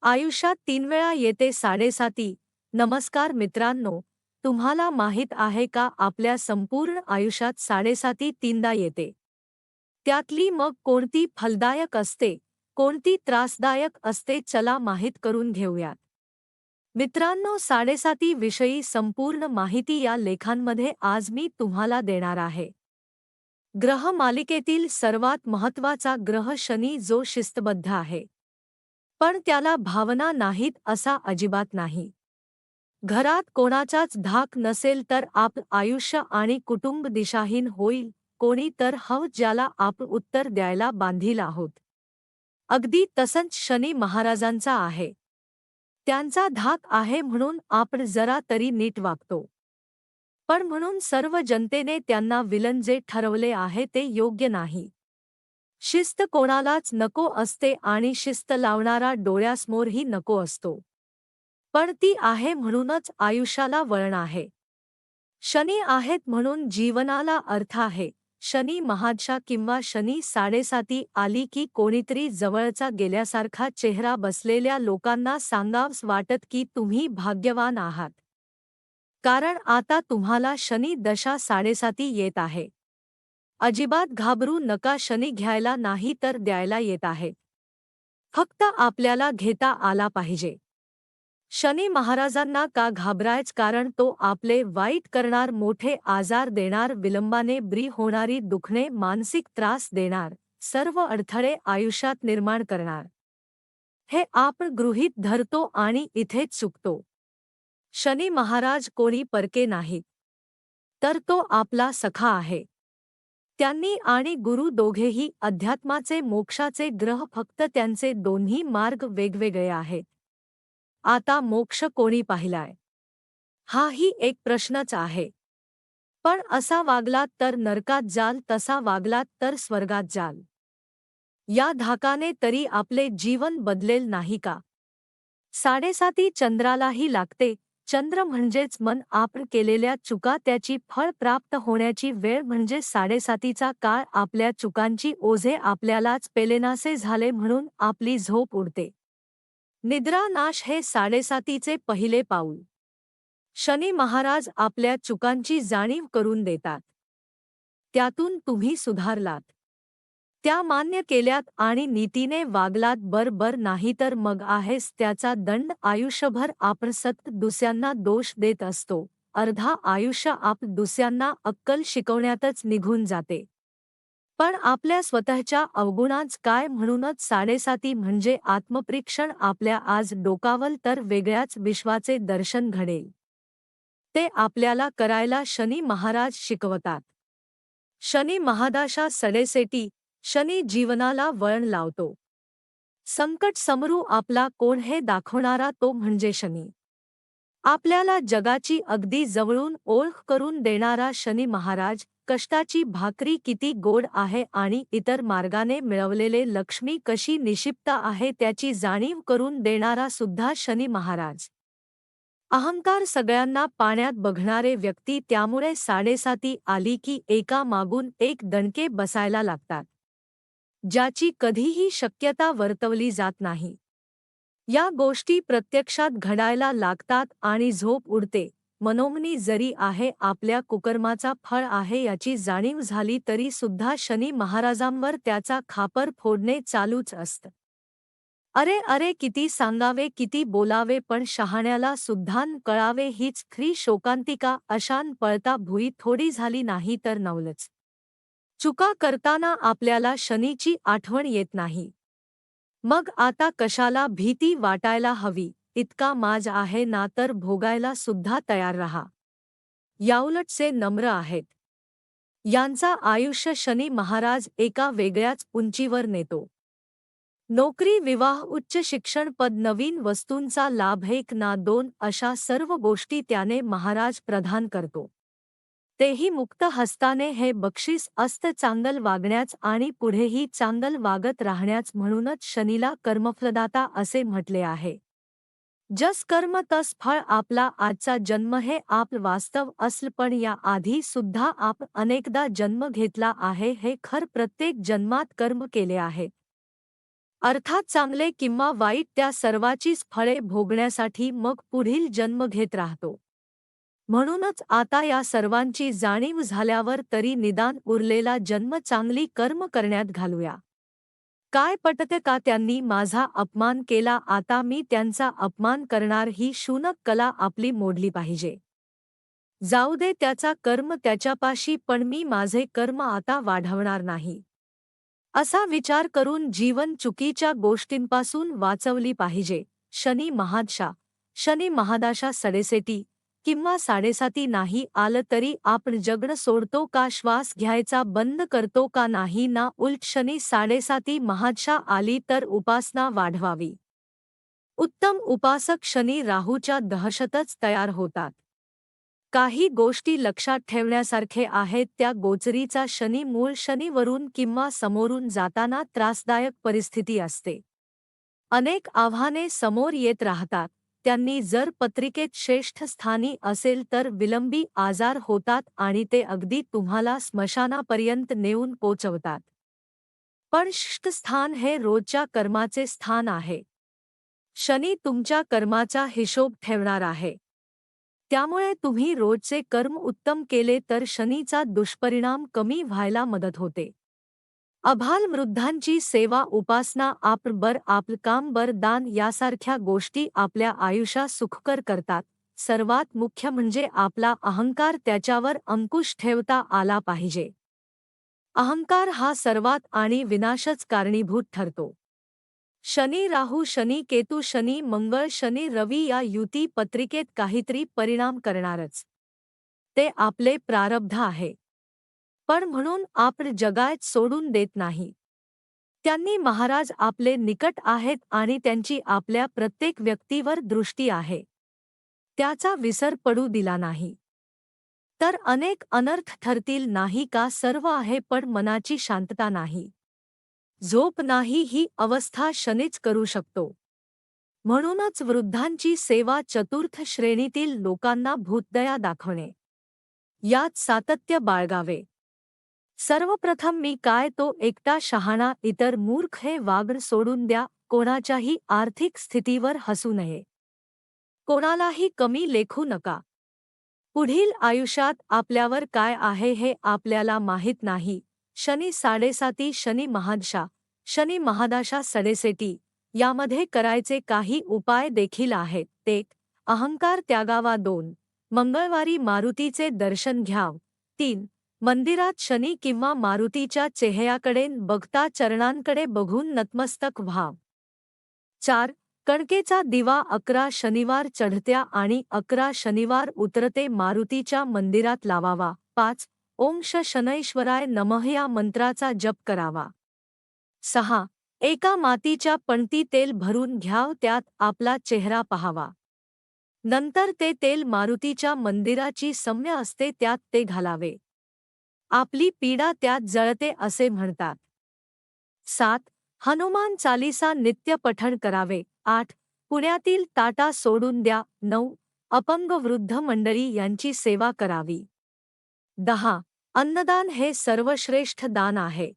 आयुष्यात 3 वेळा येते साडेसाती. नमस्कार मित्रांनो, तुम्हाला माहीत आहे का आपल्या संपूर्ण आयुष्यात साडेसाती 3दा येते. त्यातली मग कोणती फलदायक असते, कोणती त्रासदायक असते चला माहीत करून घेऊयात. मित्रांनो, साडेसाती विषयी संपूर्ण माहिती या लेखांमध्ये आज मी तुम्हाला देणार आहे. ग्रह मालिकेतील सर्वात महत्त्वाचा ग्रह शनी, जो शिस्तबद्ध आहे. पण त्याला भावना नाहीत असा अजिबात नाही. घरात कोणाचाच धाक नसेल तर आपलं आयुष्य आणि कुटुंब दिशाहीन होईल. कोणी तर हवं ज्याला आपण उत्तर द्यायला बांधील आहोत. अगदी तसंच शनी महाराजांचा आहे. त्यांचा धाक आहे म्हणून आपण जरा तरी नीट वागतो. पण म्हणून सर्व जनतेने त्यांना विलन जे ठरवले आहे ते योग्य नाही. शिस्त कोणालाच नको असते आणि शिस्त लावणारा डोळ्यासमोरही नको असतो. पण ती आहे म्हणूनच आयुष्याला वळण आहे. शनी आहेत म्हणून जीवनाला अर्थ आहे. शनी महादशा किंवा शनी साडेसाती आली की कोणीतरी जवळचा गेल्यासारखा चेहरा बसलेल्या लोकांना सांगावस वाटत की तुम्ही भाग्यवान आहात. कारण आता तुम्हाला शनी दशा साडेसाती येत आहे. अजिबात घाबरू नका, शनी घ्यायला नाही तर द्यायला येत आहे. फक्त आपल्याला घेता आला पाहिजे. शनी महाराजांना का घाबरायच, कारण तो आपले वाईट करणार, मोठे आजार देणार, विलंबाने बरी होणारी दुखणे, मानसिक त्रास देणार, सर्व अडथळे आयुष्यात निर्माण करणार. हे आपण गृहीत धरतो आणि इथेच चुकतो. शनी महाराज कोणी परके नाहीत, तर तो आपला सखा आहे. त्यांनी आणि गुरु दोघेही अध्यात्माचे, मोक्षाचे ग्रह, फक्त त्यांचे दोन्ही मार्ग वेगवेगळे आहेत. आता मोक्ष कोणी पाहिलाय? हाही एक प्रश्नच आहे. पण असा वागलात तर नरकात जाल, तसा वागलात तर स्वर्गात जाल. या धाकाने तरी आपले जीवन बदलेल नाही का? साडेसाती चंद्रालाही लागते. चंद्र म्हणजेच मन. आपण केलेल्या चुका, त्याची फळ प्राप्त होण्याची वेळ म्हणजे साडेसातीचा काळ. आपल्या चुकांची ओझे आपल्यालाच पेलेनासे झाले म्हणून आपली झोप उडते. निद्रानाश हे साडेसातीचे पहिले पाऊल. शनी महाराज आपल्या चुकांची जाणीव करून देतात. त्यातून तुम्ही सुधारलात, त्या मान्य केल्यात आणि नीतीने वागलात, बरोबर, नाहीतर मग आहेस त्याचा दंड. आयुष्यभर आपण सतत दुसऱ्यांना दोष देत असतो. अर्धा आयुष्य आपण दुसऱ्यांना अक्कल शिकवण्यातच निघून जाते. पण आपल्या स्वतःच्या अवगुणांच काय? म्हणूनच साडेसाती म्हणजे आत्मपरीक्षण. आपल्या आज डोकावल तर वेगळ्याच विश्वाचे दर्शन घडेल. ते आपल्याला करायला शनी महाराज शिकवतात. शनी महादशा सडेसेटी. शनी जीवनाला वळण लावतो. संकट समरू आपला कोण हे दाखवणारा तो म्हणजे शनी. आपल्याला जगाची अगदी जवळून ओळख करून देणारा शनी महाराज. कष्टाची भाकरी किती गोड आहे आणि इतर मार्गाने मिळवलेले लक्ष्मी कशी निक्षिप्त आहे त्याची जाणीव करून देणारा सुद्धा शनी महाराज. अहंकार सगळ्यांना पाण्यात बघणारे व्यक्ती. त्यामुळे साडेसाती आली की एका मागून एक दणके बसायला लागतात, ज्याची कधीही शक्यता वर्तवली जात नाही. या गोष्टी प्रत्यक्षात घडायला लागतात आणि झोप उडते. मनोमनी जरी आहे, आपल्या कुकर्माचा फळ आहे याची जाणीव झाली तरी सुद्धा शनी महाराजांवर त्याचा खापर फोडणे चालूच असतं. अरे अरे, किती सांगावे, किती बोलावे, पण शहाण्याला सुद्धान कळावे हीच खरी शोकांतिका. अशान पळता भुई थोडी झाली नाही तर नवलच. चुका करताना आपल्याला शनीची आठवण येत नाही. मग आता कशाला भीती वाटायला हवी? इतका माज आहे ना, तर भोगायला सुद्धा तयार रहा. याउलटचे नम्र आहेत. यांचा आयुष्य शनी महाराज एका वेगळ्याच उंचीवर नेतो. नोकरी, विवाह, उच्च शिक्षण, पद, नवीन वस्तूंचा लाभ, एक ना दोन अशा सर्व गोष्टी त्याने महाराज प्रदान करतो. तेही मुक्त हस्ताने. हे बक्षीस असतं चांगल वागण्याच आणि पुढेही चांगल वागत राहण्याच. म्हणूनच शनीला कर्मफलदाता असे म्हटले आहे. जस कर्म तस फळ. आपला आजचा जन्म हे आप वास्तव असलं, पण या आधी सुद्धा आप अनेकदा जन्म घेतला आहे. हे खर, प्रत्येक जन्मात कर्म केले आहे. अर्थात चांगले किंवा वाईट त्या सर्वाचीच फळे भोगण्यासाठी मग पुढील जन्म घेत राहतो. म्हणूनच आता या सर्वांची जाणीव झाल्यावर तरी निदान उरलेला जन्म चांगली कर्म करण्यात घालूया. काय पटते का त्यांनी माझा अपमान केला, आता मी त्यांचा अपमान करणार ही शूनक कला आपली मोडली पाहिजे. जाऊ दे त्याचा कर्म त्याच्यापाशी, पण मी माझे कर्म आता वाढवणार नाही. असा विचार करून जीवन चुकीच्या गोष्टींपासून वाचवली पाहिजे. शनी महादशा, शनी महादशा सडेसेटी किंवा साडेसाती नाही आलं तरी आपण जगणं सोडतो का, श्वास घ्यायचा बंद करतो का नाही ना. उलट शनी साडेसाती महादशा आली तर उपासना वाढवावी. उत्तम उपासक शनी राहूच्या दहशतच तयार होतात. काही गोष्टी लक्षात ठेवण्यासारखे आहेत. त्या गोचरीचा शनी मूळ शनीवरून किंवा समोरून जाताना त्रासदायक परिस्थिती असते. अनेक आव्हाने समोर येत राहतात. त्यांनी जर पत्रिकेत श्रेष्ठ स्थानी असेल तर विलंबी आजार होतात आणि ते अगदी तुम्हाला स्मशानापर्यंत नेऊन पोचवतात. पण शिष्ट स्थान हे रोजच्या कर्माचे स्थान आहे. शनी तुमच्या कर्माचा हिशोब ठेवणार आहे. त्यामुळे तुम्ही रोजचे कर्म उत्तम केले तर शनीचा दुष्परिणाम कमी व्हायला मदत होते. अबालवृद्धांची सेवा, उपासना, आपलं काम, दान यासारख्या गोष्टी आपल्या आयुष्यात सुखकर करतात. सर्वात मुख्य म्हणजे आपला अहंकार, त्याच्यावर अंकुश ठेवता आला पाहिजे. अहंकार हा सर्वात आणि विनाशच कारणीभूत ठरतो. शनी राहू, शनी केतू, शनी मंगळ, शनी रवी या युती पत्रिकेत काहीतरी परिणाम करणारच. ते आपले प्रारब्ध आहे. पण म्हणून आपण जगायत सोडून देत नाही. त्यांनी महाराज आपले निकट आहेत आणि त्यांची आपल्या प्रत्येक व्यक्तीवर दृष्टी आहे. त्याचा विसर पडू दिला नाही तर अनेक अनर्थ ठरतील नाही का. सर्व आहे पण मनाची शांतता नाही, झोप नाही, ही अवस्था शनीच करू शकतो. म्हणूनच वृद्धांची सेवा, चतुर्थ श्रेणीतील लोकांना भूतदया दाखवणे, यात सातत्य बाळगावे. सर्वप्रथम मी काय तो एकटा शहाणा, इतर मूर्ख हे वागण सोडून द्या. कोणाच्याही आर्थिक स्थितीवर हसू नये, कोणालाही कमी लेखू नका. पुढील आयुष्यात आपल्यावर काय आहे हे आपल्याला माहीत नाही. शनी साडेसाती, शनी महादशा, शनी महादशा सडेसेटी यामध्ये करायचे काही उपाय देखील आहेत. 1. अहंकार त्यागावा. 2. मंगळवारी मारुतीचे दर्शन घ्याव. 3. मंदिरात शनी किंवा मारुतीच्या चेहऱ्याकडे बघता चरणांकडे बघून नतमस्तक व्हाव. 4. कणकेचा दिवा 11 शनिवार चढत्या आणि 11 शनिवार उतरते मारुतीच्या मंदिरात लावावा. 5. ओम शनैश्वराय नमः या मंत्राचा जप करावा. 6. एका मातीच्या पणती तेल भरून घ्याव, त्यात आपला चेहरा पहावा. नंतर ते तेल मारुतीच्या मंदिराची सम्य असते त्यात ते घालावे. आपली पीडा त्यात जळते असे म्हणतात. 7. हनुमान चालीसा नित्य पठण करावे. 8. पुण्यातील टाटा सोडून द्या. 9. अपंग वृद्ध मंडळी यांची सेवा करावी. 10. अन्नदान हे सर्वश्रेष्ठ दान आहे.